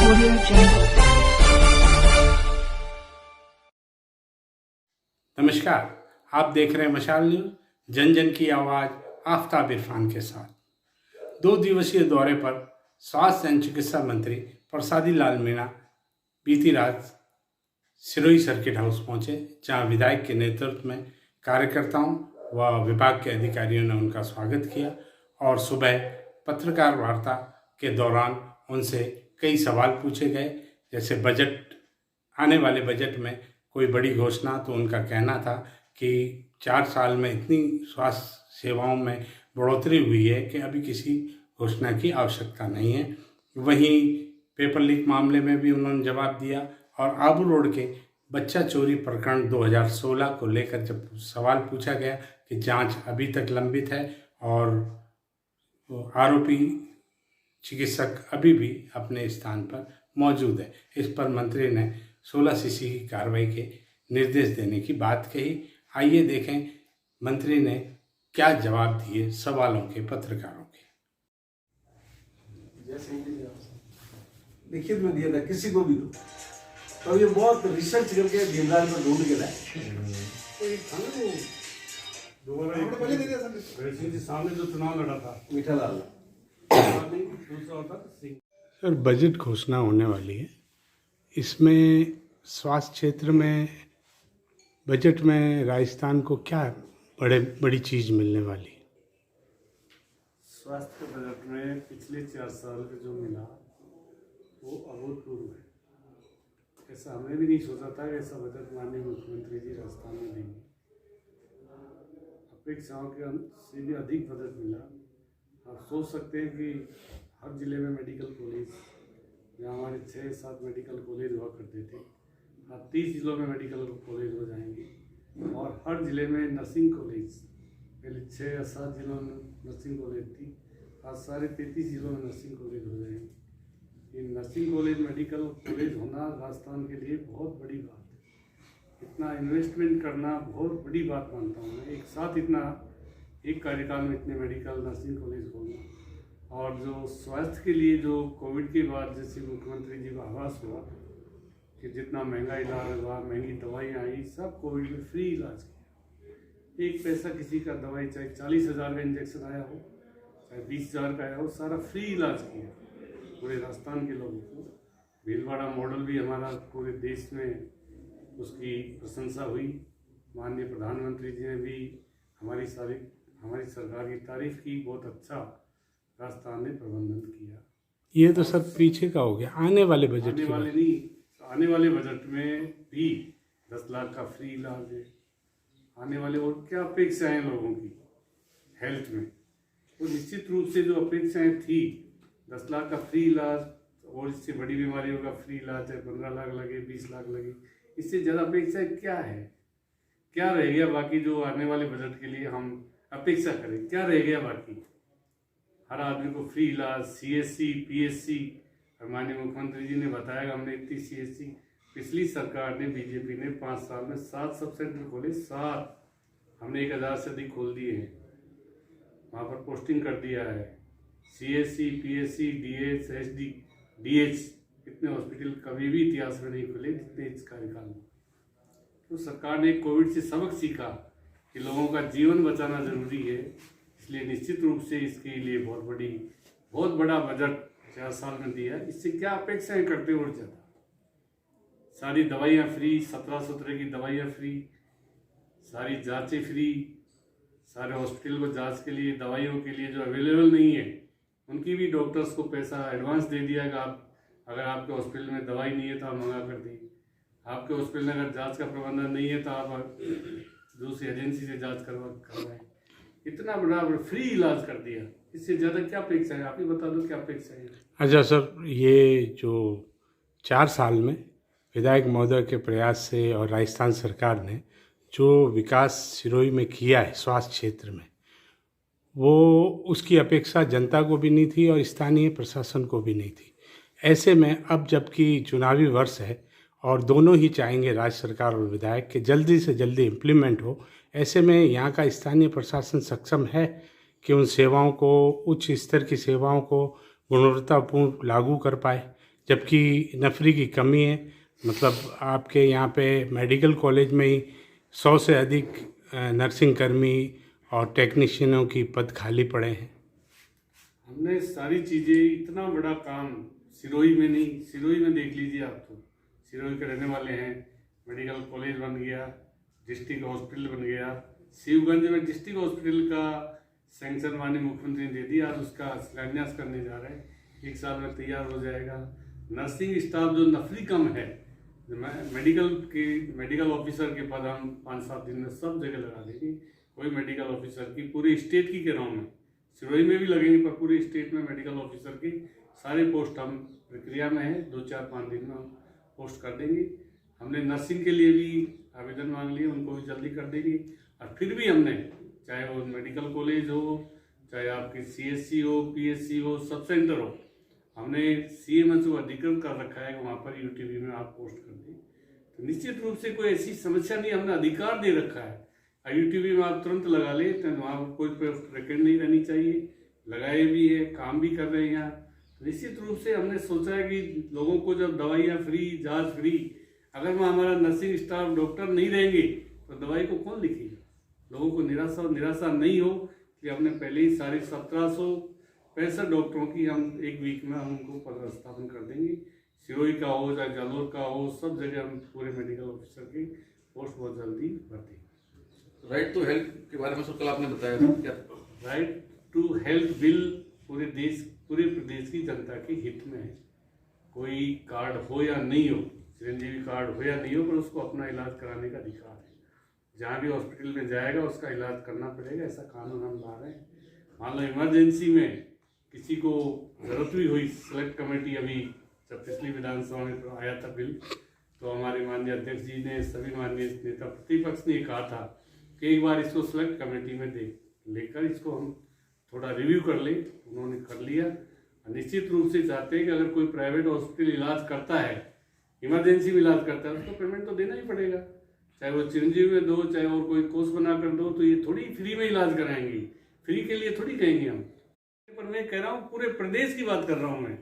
Audio Jungle. नमस्कार, आप देख रहे हैं मशाल न्यूज, जन जन की आवाज आफ्ताब इरफान के साथ। 2 दिवसीय दौरे पर स्वास्थ्य एवं चिकित्सा मंत्री प्रसादी लाल मीणा बीती रात सिरोही सर्किट हाउस पहुंचे, जहां विधायक के नेतृत्व में कार्यकर्ताओं व विभाग के अधिकारियों ने उनका स्वागत किया और सुबह पत्रकार वार्ता के दौरान उनसे कई सवाल पूछे गए, जैसे आने वाले बजट में कोई बड़ी घोषणा। तो उनका कहना था कि 4 साल में इतनी स्वास्थ्य सेवाओं में बढ़ोतरी हुई है कि अभी किसी घोषणा की आवश्यकता नहीं है। वहीं पेपर लीक मामले में भी उन्होंने जवाब दिया और आबू रोड के बच्चा चोरी प्रकरण 2016 को लेकर जब सवाल पूछा गया कि जांच अभी तक लंबित है और आरोपी चिकित्सक अभी भी अपने स्थान पर मौजूद है, इस पर मंत्री ने 16 सीसी की कार्रवाई के निर्देश देने की बात कही। आइए देखें मंत्री ने क्या जवाब दिए सवालों के पत्रकारों के। लिखित में दिया था किसी को भी दो, तो ये बहुत रिसर्च करके भीमराज में ढूंढ के लाए। सामने जो चुनाव लड़ा था मीठा लाल सर, बजट घोषणा होने वाली है, इसमें स्वास्थ्य क्षेत्र में बजट में राजस्थान को क्या बड़ी चीज़ मिलने वाली है? स्वास्थ्य के बजट में पिछले 4 साल का जो मिला वो अभूतपूर्व है। ऐसा हमने भी नहीं सोचा था कि ऐसा बजट माननीय मुख्यमंत्री जी राजस्थान में देंगे। अपेक्षाओं के से भी अधिक बजट मिला। आप सोच सकते हैं कि हर जिले में मेडिकल कॉलेज, जहाँ हमारे 6-7 मेडिकल कॉलेज हुआ करते थे, अब 30 जिलों में मेडिकल कॉलेज हो जाएंगे और हर जिले में नर्सिंग कॉलेज, पहले 6 या 7 जिलों में नर्सिंग कॉलेज थी, आज सारे 33 जिलों में नर्सिंग कॉलेज हो जाएंगे। ये नर्सिंग कॉलेज, मेडिकल कॉलेज होना राजस्थान के लिए बहुत बड़ी बात है। इतना इन्वेस्टमेंट करना बहुत बड़ी बात मानता हूँ मैं। एक साथ इतना एक कार्यकाल में इतने मेडिकल नर्सिंग कॉलेज खोलना, और जो स्वास्थ्य के लिए जो कोविड के बाद जैसे मुख्यमंत्री जी का आवास हुआ कि जितना महंगा इलाज हुआ, महंगी दवाइयाँ आई, सब कोविड में फ्री इलाज किया। एक पैसा किसी का दवाई, चाहे 40,000 का इंजेक्शन आया हो, चाहे 20,000 का आया हो, सारा फ्री इलाज किया पूरे राजस्थान के लोगों को। भीलवाड़ा मॉडल भी हमारा पूरे देश में उसकी प्रशंसा हुई। माननीय प्रधानमंत्री जी ने भी हमारी सरकार की तारीफ की। बहुत अच्छा राजस्थान ने प्रबंधन किया। ये तो सर पीछे का हो गया, आने वाले बजट आने वाले बजट में भी 10 लाख का फ्री इलाज है। आने वाले और क्या अपेक्षाएं लोगों की हेल्थ में, तो निश्चित रूप से जो अपेक्षाएं थी 10 लाख का फ्री इलाज, और इससे बड़ी बीमारियों का फ्री इलाज है, 15 लाख लगे, 20 लाख लगे, इससे ज़्यादा अपेक्षाएं क्या है? क्या रह गया बाकी जो आने वाले बजट के लिए हम अपेक्षा करें? क्या रह गया बाकी? हर आदमी को फ्री इलाज, CSC, PSC, माननीय मुख्यमंत्री जी ने बताया हमने इतनी CSC, पिछली सरकार ने, बीजेपी ने 5 साल में 7 सब सेंटर खोले, 7, हमने 1000 से अधिक खोल दिए हैं, वहाँ पर पोस्टिंग कर दिया है। CSC, PSC, DH, SD, DH, इतने हॉस्पिटल कभी भी इतिहास में नहीं खुले जितने इस कार्यकाल में। तो सरकार ने कोविड से सबक सीखा कि लोगों का जीवन बचाना जरूरी है, इसलिए निश्चित रूप से इसके लिए बहुत बड़ा बजट 4 साल में दिया। इससे क्या अपेक्षाएं करते और ज़्यादा? सारी दवाइयाँ फ्री, 1700 तरह की दवाइयाँ फ्री, सारी जांचें फ्री, सारे हॉस्पिटल को जांच के लिए, दवाइयों के लिए जो अवेलेबल नहीं है उनकी भी डॉक्टर्स को पैसा एडवांस दे दिया कि आप अगर आपके हॉस्पिटल में दवाई नहीं है तो आप मंगा कर दें। आपके हॉस्पिटल में अगर जांच का प्रबंधन नहीं है तो आप दूसरी एजेंसी से जांच करवाएं। इतना बड़ा फ्री इलाज कर दिया, इससे ज़्यादा क्या अपेक्षा है? आप ही बता दो क्या अपेक्षा है। अच्छा सर, ये जो 4 साल में विधायक महोदय के प्रयास से और राजस्थान सरकार ने जो विकास सिरोही में किया है स्वास्थ्य क्षेत्र में, वो उसकी अपेक्षा जनता को भी नहीं थी और स्थानीय प्रशासन को भी नहीं थी। ऐसे में अब जबकि चुनावी वर्ष है और दोनों ही चाहेंगे राज्य सरकार और विधायक कि जल्दी से जल्दी इम्प्लीमेंट हो, ऐसे में यहाँ का स्थानीय प्रशासन सक्षम है कि उन सेवाओं को, उच्च स्तर की सेवाओं को गुणवत्तापूर्ण लागू कर पाए। जबकि नफरी की कमी है। मतलब आपके यहाँ पे मेडिकल कॉलेज में ही 100 से अधिक नर्सिंग कर्मी और टेक्नीशियनों की पद खाली पड़े हैं। हमने सारी चीज़ें, इतना बड़ा काम सिरोही में नहीं, सिरोही में देख लीजिए आप, तो सिरोही के रहने वाले हैं, मेडिकल कॉलेज बन गया, डिस्ट्रिक्ट हॉस्पिटल बन गया, शिवगंज में डिस्ट्रिक्ट हॉस्पिटल का सैंक्शन माननीय मुख्यमंत्री ने दे दिया, आज उसका शिलान्यास करने जा रहे हैं, 1 साल में तैयार हो जाएगा। नर्सिंग स्टाफ जो नफरी कम है, मेडिकल ऑफिसर के पद हम 5-7 दिन में सब जगह लगा देंगे। कोई मेडिकल ऑफिसर की पूरे स्टेट की कह रहा हूँ मैं, सिरोही में भी लगेंगे, पर पूरे स्टेट में मेडिकल ऑफिसर की सारे पोस्ट हम प्रक्रिया में है, 2-4-5 दिन में हम पोस्ट कर देंगे। हमने नर्सिंग के लिए भी आवेदन मांग लिए, उनको भी जल्दी कर देंगे। और फिर भी हमने, चाहे वो मेडिकल कॉलेज हो, चाहे आपकी CSC हो, PSC हो, सब सेंटर हो, हमने CMS को अधिकृत कर रखा है, वहाँ पर UTV में आप पोस्ट कर दें। तो निश्चित रूप से कोई ऐसी समस्या नहीं, हमने अधिकार दे रखा है। UTV में आप तुरंत लगा ले, तो वहाँ कोई वैकेंट नहीं रहनी चाहिए। लगाए भी है, काम भी कर रहे हैं यहाँ। तो निश्चित रूप से हमने सोचा है कि लोगों को जब दवाइयाँ फ्री, जाँच फ्री, अगर वहाँ हमारा नर्सिंग स्टाफ डॉक्टर नहीं रहेंगे तो दवाई को कौन लिखेगा। लोगों को निराशा नहीं हो कि हमने पहले ही सारे 1765 डॉक्टरों की हम 1 वीक में हम उनको पदस्थापन कर देंगे। सिरोही का हो, चाहे जालोर का हो, सब जगह हम पूरे मेडिकल ऑफिसर की पोस्ट बहुत जल्दी भर देंगे। राइट टू हेल्थ के बारे में सर कल आपने बताया था क्या? राइट टू हेल्थ बिल पूरे प्रदेश की जनता के हित में है। कोई कार्ड हो या नहीं हो, चिरंजीवी कार्ड हो या नहीं हो, पर उसको अपना इलाज कराने का अधिकार है। जहाँ भी हॉस्पिटल में जाएगा उसका इलाज करना पड़ेगा, ऐसा कानून हम ला रहे हैं। मान लो इमरजेंसी में किसी को जरूरत भी हुई, सेलेक्ट कमेटी, अभी जब पिछली विधानसभा में आया था बिल, तो हमारे माननीय अध्यक्ष जी ने, सभी माननीय नेता प्रतिपक्ष ने कहा था कि एक बार इसको सेलेक्ट कमेटी में लेकर इसको हम थोड़ा रिव्यू कर लें। उन्होंने कर लिया। निश्चित रूप से चाहते हैं कि अगर कोई प्राइवेट हॉस्पिटल इलाज करता है, इमरजेंसी में इलाज करता है, उसको पेमेंट तो देना ही पड़ेगा, चाहे वो चिरंजीवी में दो, चाहे और कोई कोर्स बना कर दो। तो ये थोड़ी फ्री में इलाज कराएंगे, फ्री के लिए थोड़ी कहेंगे हम। पर मैं कह रहा हूँ पूरे प्रदेश की बात कर रहा हूँ मैं,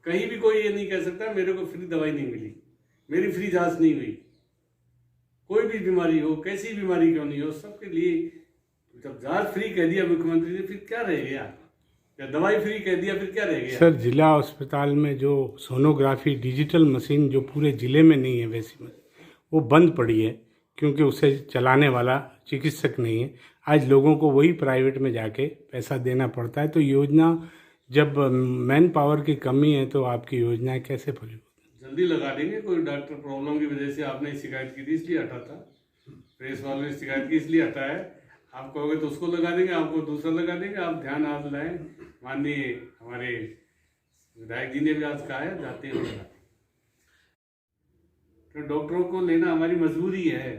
कहीं भी कोई ये नहीं कह सकता मेरे को फ्री दवाई नहीं मिली, मेरी फ्री जांच नहीं हुई। कोई भी बीमारी हो, कैसी बीमारी क्यों नहीं हो, सबके लिए जब जांच फ्री कह दिया मुख्यमंत्री ने, फिर क्या रह गया? या दवाई फ्री कह दिया, फिर क्या रह गया? सर, जिला अस्पताल में जो सोनोग्राफी डिजिटल मशीन जो पूरे ज़िले में नहीं है वैसी मशीन, वो बंद पड़ी है क्योंकि उसे चलाने वाला चिकित्सक नहीं है। आज लोगों को वही प्राइवेट में जाके पैसा देना पड़ता है। तो योजना, जब मैन पावर की कमी है तो आपकी योजनाएं कैसे फली? जल्दी लगा देंगे। कोई डॉक्टर प्रॉब्लम की वजह से आपने शिकायत की थी इसलिए हटा था, प्रेस वालों ने शिकायत की इसलिए हटाया है। आप कहोगे तो उसको लगा देंगे, आपको दूसरा लगा देंगे। आप ध्यान आज लाएं, माननीय हमारे विधायक जी ने भी आज कहा है, जाते हैं लगा। तो डॉक्टरों को लेना हमारी मजबूरी है।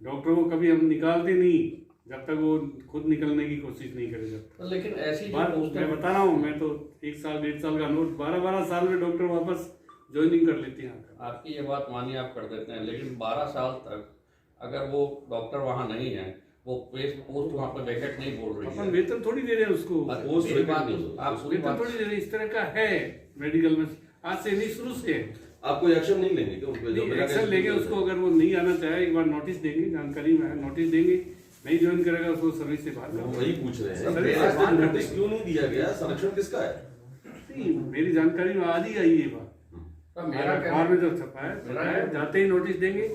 डॉक्टरों को कभी हम निकालते नहीं जब तक वो खुद निकलने की कोशिश नहीं करे। जब तक, लेकिन ऐसी बात मैं बता रहा हूँ, मैं तो 1 साल 1.5 साल का नोट 12-12 साल में डॉक्टर वापस ज्वाइनिंग कर लेते हैं। आपकी ये बात मानिए आप कर देते हैं, लेकिन 12 साल तक अगर वो डॉक्टर वहाँ नहीं है, वो पोस्ट वहाँ पर वैकेंट नहीं बोल रही है, अपन वेतन थोड़ी दे रहे हैं उसको, आप वेतन थोड़ी दे रहे हैं। इस तरह का है मेडिकल में, आज से नहीं, शुरू से आप कोई एक्शन नहीं लेंगे क्या उन पे? जो एक्शन लेंगे उसको, अगर वो नहीं आना चाहे एक बार नोटिस देंगे, जानकारी में नोटिस देंगे, नहीं ज्वाइन करेगा उसको सर्विस से बाहर हम वही पूछ रहे हैं, सर्विस नोटिस क्यों नहीं दिया गया? संरक्षण किसका है? मेरी जानकारी में आज ही आई ये बात, अखबार में जो छपा है, जाते ही नोटिस देंगे,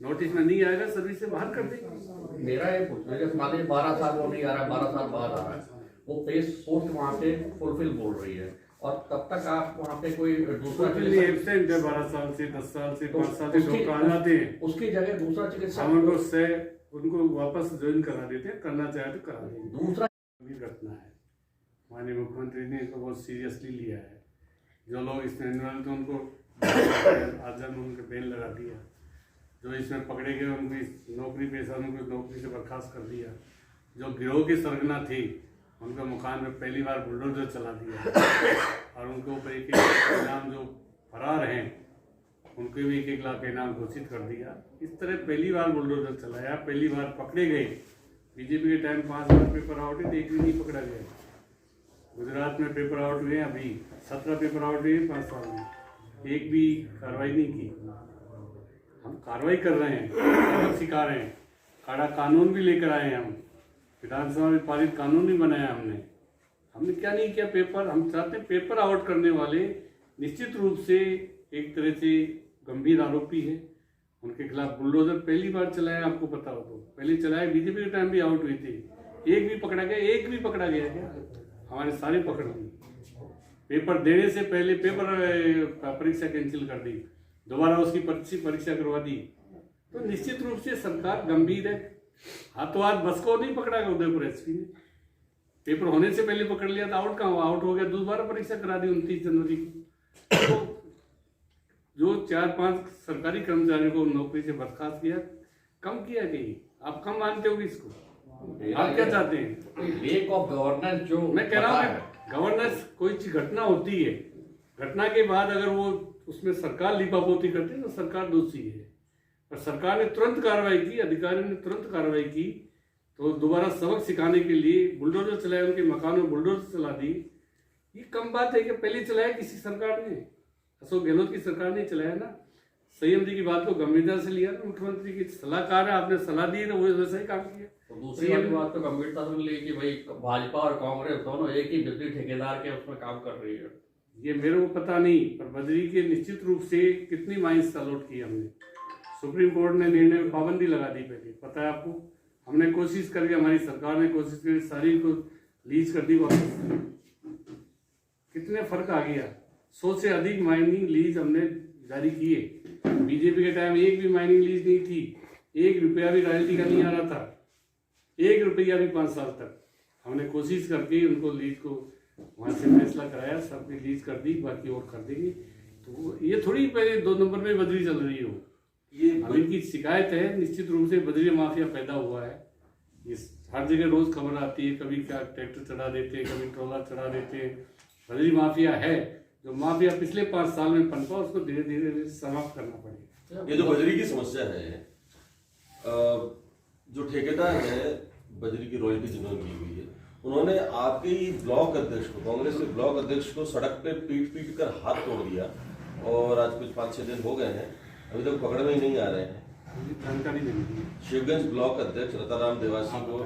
नोटिस में नहीं आएगा सर्विस से बाहर कर देंगे। मेरा ये पूछना है, मान लीजिए 12 साल वो नहीं आ रहा, 12 साल बाद आ रहा है, वो पोस्ट वहाँ पे फुलफिल बोल रही है, और तब तक आप वहाँ पे कोई दूसरा एब्सेंट है 12 साल से, 10 साल से, 5 साल से डॉक्टर आ जाते हैं, उसकी जगह दूसरा चिकित्सा उनको वापस ज्वाइन करा देते हैं, करना चाहे तो करा देंगे। दूसरा घटना है, माननीय मुख्यमंत्री ने इसको बहुत सीरियसली लिया है। जो लोग इसमें इन्वॉल्व थे उनको आजम उनके बेल लगा दिया, जो इसमें पकड़े गए उनको नौकरी पेशा उनको नौकरी से बर्खास्त कर दिया। जो गिरोह के सरगना थे उनके मकान में पहली बार बुलडोजर चला दिया, और उनके ऊपर 1-1 इनाम, जो फरार हैं उनको भी 1-1 लाख का इनाम घोषित कर दिया। इस तरह पहली बार बुलडोजर चलाया, पहली बार पकड़े गए। बीजेपी के टाइम 5 बार पेपर आउट थे, एक भी नहीं पकड़ा गया। गुजरात में पेपर आउट हुए हैं अभी 17 पेपर आउट हुए हैं 5 साल में, एक भी कार्रवाई नहीं की। हम कार्रवाई कर रहे हैं, सबक सिखा रहे हैं, काड़ा कानून भी लेकर आए हैं, हम विधानसभा में पारित कानून भी बनाया हमने क्या नहीं किया। पेपर हम चाहते हैं, पेपर आउट करने वाले निश्चित रूप से एक तरह से गंभीर आरोपी है, उनके खिलाफ बुलडोजर पहली बार चलाया, आपको पता हो तो पहले चलाया, बीजेपी के टाइम भी आउट हुई थी, एक भी पकड़ा गया क्या? हमारे सारे पकड़ लिए। पेपर देने से पहले पेपर परीक्षा कैंसिल कर दी, दोबारा उसकी परीक्षा करवा दी। तो निश्चित रूप से सरकार गंभीर है। हाथों हाथ बस को नहीं पकड़ा गया उदयपुर एसपी ने, पेपर होने से पहले पकड़ लिया था, आउट कहाँ हुआ? आउट हो गया, दोबारा परीक्षा करा दी 29 जनवरी को। तो जो 4-5 सरकारी कर्मचारियों को नौकरी से बर्खास्त किया, कम किया कहीं? आप कम मानते हो इसको? आप क्या चाहते हैं? लेक ऑफ गवर्नेंस जो मैं कह रहा हूँ गवर्नेंस, कोई चीज घटना होती है, घटना के बाद अगर वो उसमें सरकार लिपापोती करती है तो सरकार दोषी है। पर सरकार ने तुरंत कार्रवाई की, अधिकारियों ने तुरंत कार्रवाई की, तो दोबारा सबक सिखाने के लिए बुलडोजर चलाए, उनके मकान में बुलडोजर चला दी। ये कम बात है कि पहले चलाया किसी सरकार ने, अशोक गहलोत की सरकार ने चलाया ना। संयम जी की बात को गंभीरता से लिया ना, मुख्यमंत्री की सलाहकार है, आपने सलाह दी तो वो वैसा ही काम किया। तो दूसरी वाली बात तो गंभीरता से ली कि भाई भाजपा और कांग्रेस दोनों एक ही बिजली ठेकेदार के उसमें काम कर रही है। ये मेरे को पता नहीं, पर बजरी के निश्चित रूप से कितनी माइंस अलॉट की हमने। सुप्रीम कोर्ट ने निर्णय में पाबंदी लगा दी पहले, पता है आपको। हमने कोशिश करके, हमारी सरकार ने कोशिश की, सारी को लीज कर दी वापस। कितने फर्क आ गया, 100 से अधिक माइनिंग लीज हमने जारी किए। बीजेपी के टाइम एक भी माइनिंग लीज नहीं थी, 1 रुपया भी रॉयल्टी का नहीं आ रहा था, 1 रुपया भी 5 साल तक। हमने कोशिश करके उनको लीज को वहां से फैसला कराया, सबकी लीज कर दी, बाकी और कर देंगे। तो ये थोड़ी पहले 2 नंबर में बजरी चल रही हो, ये इनकी शिकायत है। निश्चित रूप से बजरी माफिया पैदा हुआ है, ये हर जगह रोज खबर आती है, कभी क्या ट्रैक्टर चढ़ा देते हैं, कभी ट्रॉलर चढ़ा देते हैं। बजरी माफिया है, जो माफिया पिछले 5 साल में पनपा, उसको धीरे धीरे समाप्त करना पड़ेगा। ये जो बजरी की समस्या है, जो ठेकेदार है बजरी की रॉयल्टी जिन्होंने ली हुई है, उन्होंने आपके ही ब्लॉक अध्यक्ष को, कांग्रेस के ब्लॉक अध्यक्ष को सड़क पे पीट कर हाथ तोड़ दिया, और आज कुछ 5-6 दिन हो गए हैं, अभी तक पकड़ में ही नहीं आ रहे हैं। जानकारी नहीं। शिवगंज ब्लॉक अध्यक्ष रताराम देवासी को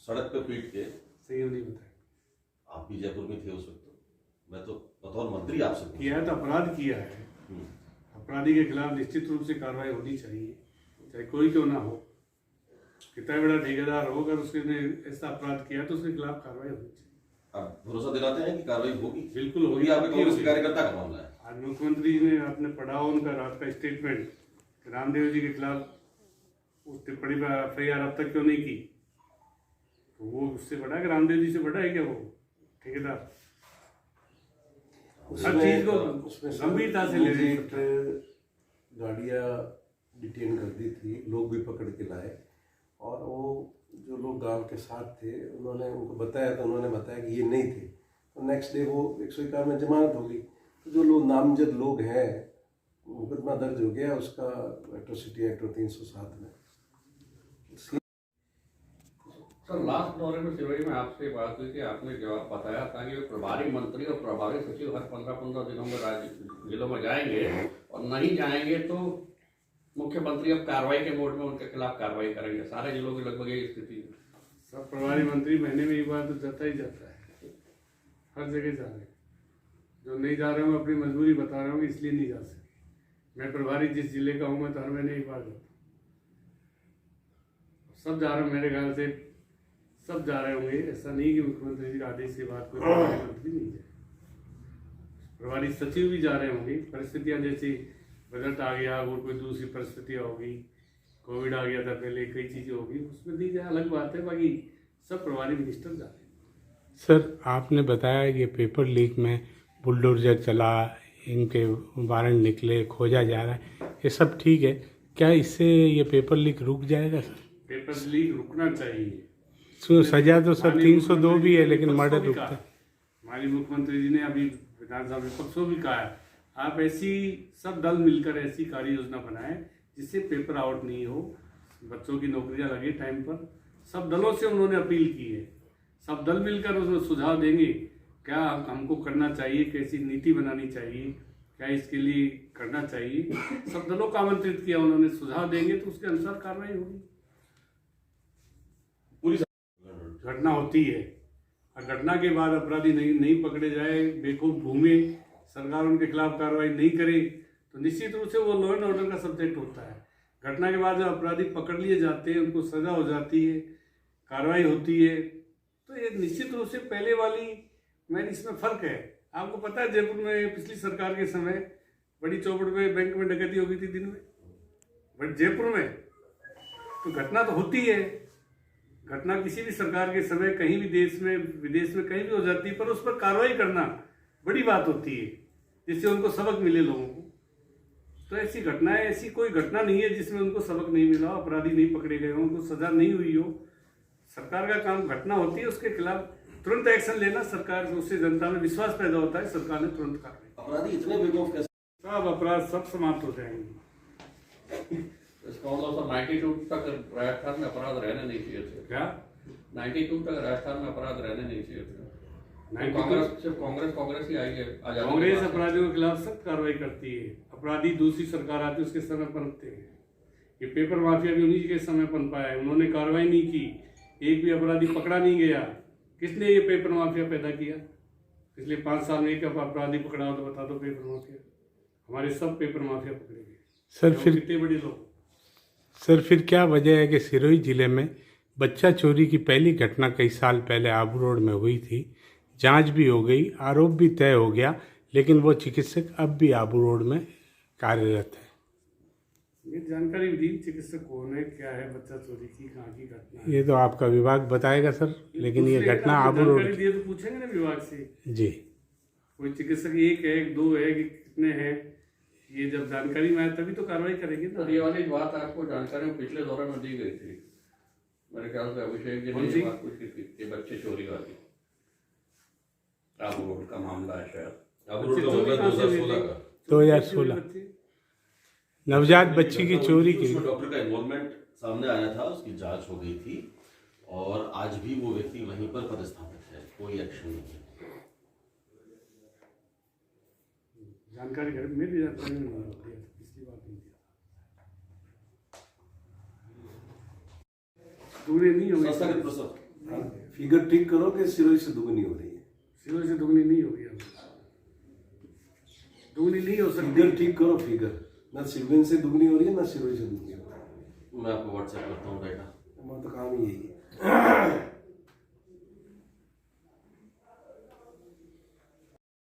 सड़क पे पीट के, सही नहीं बताया। आप भी जयपुर में थे उस वक्त, मैं तो बतौर मंत्री आपसे किया है तो अपराध किया है, अपराधी के खिलाफ निश्चित रूप से कार्रवाई होनी चाहिए, चाहे कोई क्यों ना हो, कितना बड़ा ठेकेदार हो, अगर उसने ऐसा अपराध किया तो उसके खिलाफ कार्रवाई होनी चाहिए। आप भरोसा दिलाते हैं कि कार्रवाई होगी? बिल्कुल होगी। आपके कांग्रेस कार्यकर्ता का मामला है। आज मुख्यमंत्री जी ने आपने पढ़ा उनका रात का स्टेटमेंट, रामदेव जी के खिलाफ उस टिप्पणी पर FIR अब तक क्यों नहीं की? तो वो उससे बड़ा है कि रामदेव जी से बड़ा है क्या वो ठेकेदार? हर चीज को गंभीरता से ले रहे हैं। गाड़ियाँ डिटेन कर दी थी, लोग भी पकड़ के लाए, और वो जो लोग गांव के साथ थे उन्होंने उनको बताया, तो उन्होंने बताया कि ये नहीं थे। तो नेक्स्ट डे वो 151 में जमानत हो गई। तो जो लोग नामजद लोग हैं, मुकदमा दर्ज हो गया उसका एट्रोसिटी एक्ट 307 में। सर, लास्ट दौरे में सिवई में आपसे बात हुई थी, आपने जवाब बताया था कि प्रभारी मंत्री और प्रभारी सचिव हर 15-15 दिनों में राज्य जिलों में जाएंगे, और नहीं जाएंगे तो मुख्यमंत्री अब कार्रवाई के मोड में उनके खिलाफ कार्रवाई करेंगे। सारे जिलों की लगभग यही स्थिति है। सब प्रभारी मंत्री महीने में एक बार तो जाता ही जाता है, हर जगह जा रहे हैं। जो नहीं जा रहे होंगे अपनी मजबूरी बता रहे होंगे, इसलिए नहीं जा सकते। मैं प्रभारी जिस जिले का हूँ, मैं तो हर महीने एक बार जाता हूँ। सब जा रहे हैं, मेरे ख्याल से सब जा रहे होंगे। ऐसा नहीं कि मुख्यमंत्री जी के आदेश के बाद कोई प्रभारी मंत्री नहीं जाए, प्रभारी सचिव भी जा रहे होंगे। परिस्थितियाँ जैसे बजट आ गया और कोई दूसरी परिस्थितियाँ होगी, कोविड आ गया था पहले, कई चीज़ें होगी, उसमें नहीं जाए अलग बात है, बाकी सब प्रभारी मिनिस्टर जा रहे हैं। सर, आपने बताया कि पेपर लीक में बुलडोजर चला, इनके वारंट निकले, खोजा जा रहा है, ये सब ठीक है, क्या इससे ये पेपर लीक रुक जाएगा सर? पेपर लीक रुकना चाहिए। सजा तो सर 302 भी है, लेकिन मर्डर रुकता है। हमारे मुख्यमंत्री जी ने अभी विधानसभा विपक्षों भी कहा है, आप ऐसी सब दल मिलकर ऐसी कार्य योजना बनाएं जिससे पेपर आउट नहीं हो, बच्चों की नौकरियां लगे टाइम पर। सब दलों से उन्होंने अपील की है, सब दल मिलकर उसमें सुझाव देंगे क्या हमको करना चाहिए, कैसी नीति बनानी चाहिए, क्या इसके लिए करना चाहिए, सब दलों को आमंत्रित किया उन्होंने। सुझाव देंगे तो उसके अनुसार कार्रवाई होगी। पूरी घटना होती है और घटना के बाद अपराधी नहीं पकड़े जाए, बेखूब घूमे, सरकार उनके खिलाफ कार्रवाई नहीं करे तो निश्चित रूप से वो लॉ एंड ऑर्डर का सब्जेक्ट होता है। घटना के बाद जब अपराधी पकड़ लिए जाते हैं, उनको सजा हो जाती है, कार्रवाई होती है, तो ये निश्चित रूप से पहले वाली में इसमें फर्क है। आपको पता है जयपुर में पिछली सरकार के समय बड़ी चौपड़ में बैंक में डकैती हो गई थी दिन में, बट जयपुर में तो घटना तो होती है। घटना किसी भी सरकार के समय कहीं भी देश में विदेश में कहीं भी हो जाती है, पर उस पर कार्रवाई करना बड़ी बात होती है, जिससे उनको सबक मिले लोगों को। तो ऐसी घटनाएं, ऐसी कोई घटना नहीं है जिसमें उनको सबक नहीं मिला, अपराधी नहीं पकड़े गए हों, उनको सजा नहीं हुई हो। सरकार का काम घटना होती है उसके खिलाफ तुरंत एक्शन लेना, सरकार उससे जनता में विश्वास पैदा होता है, सरकार ने तुरंत कार्रवाई। अपराधी इतने बेवकूफ कैसे? सब अपराध सब समाप्त हो जाएंगे। इसका मतलब सर 92 तक राजस्थान में अपराध रहने नहीं चाहिए थे। क्या 92 तक राजस्थान में अपराध रहने नहीं चाहिए थे। 92 सिर्फ कांग्रेस ही आई है। आजादी कांग्रेस के बाद से। अपराधियों के खिलाफ सख्त कार्रवाई करती है। अपराधी दूसरी सरकार आती है उसके समय पनपते हैं। ये पेपर माफिया भी उन्हीं के समय पनपा है, उन्होंने कार्रवाई नहीं की, एक भी अपराधी पकड़ा नहीं गया। किसने ये पेपर माफिया पैदा किया? पिछले 5 साल में एक अपराधी पकड़ा हो तो बता दो पेपर माफिया। हमारे सब पेपर माफिया पकड़े गए। सर फिर कितने बड़े लोग। सर फिर क्या वजह है कि सिरोही जिले में बच्चा चोरी की पहली घटना कई साल पहले आबू रोड में हुई थी, जांच भी हो गई, आरोप भी तय हो गया, लेकिन वो चिकित्सक अब भी आबू रोड में कार्यरत है? ये जानकारी दी चिकित्सक कौन है, क्या है, बच्चा चोरी की कहाँ की घटना है। ये तो आपका विभाग बताएगा सर, लेकिन ये घटना आबू रोड जानकारी दिए तो पूछेंगे ना विभाग से। जी। कोई चिकित्सक एक है, 2 है, कि कितने हैं, ये जब जानकारी में आए तभी तो कार्रवाई करेंगे तो ना। ये वाली बात आपको जानकारी में पिछले दौरे में दी गई थी, मेरे ख्याल से अभिषेक जी कौन ने सी? ये बात पूछी थी कि बच्चे चोरी वाली आबू रोड का मामला है शायद। आबू रोड का मामला 2016 का। 2016 नवजात बच्ची की चोरी की। उसमें डॉक्टर का इन्वॉल्वमेंट सामने आया था, उसकी जांच हो गई थी और आज भी वो व्यक्ति वहीं पर पदस्थापित है, कोई एक्शन नहीं है। जानकारी घर मेरी जानकारी में नहीं होती है, पिछली बार नहीं दिया। दूरी नहीं होगी, संस्थागत प्रसव फिगर ठीक करो कि सिरोही से दुगनी हो रही है। सिरोही से दुगनी नहीं होगी, दुगनी नहीं हो सकती। फिगर ठीक करो, फिगर ना सिवगन से दुगनी हो रही है ना सिरोही से दुगनी हो रही है। मैं आपको व्हाट्सएप करता हूँ डाटा। हमारा तो काम ही यही है।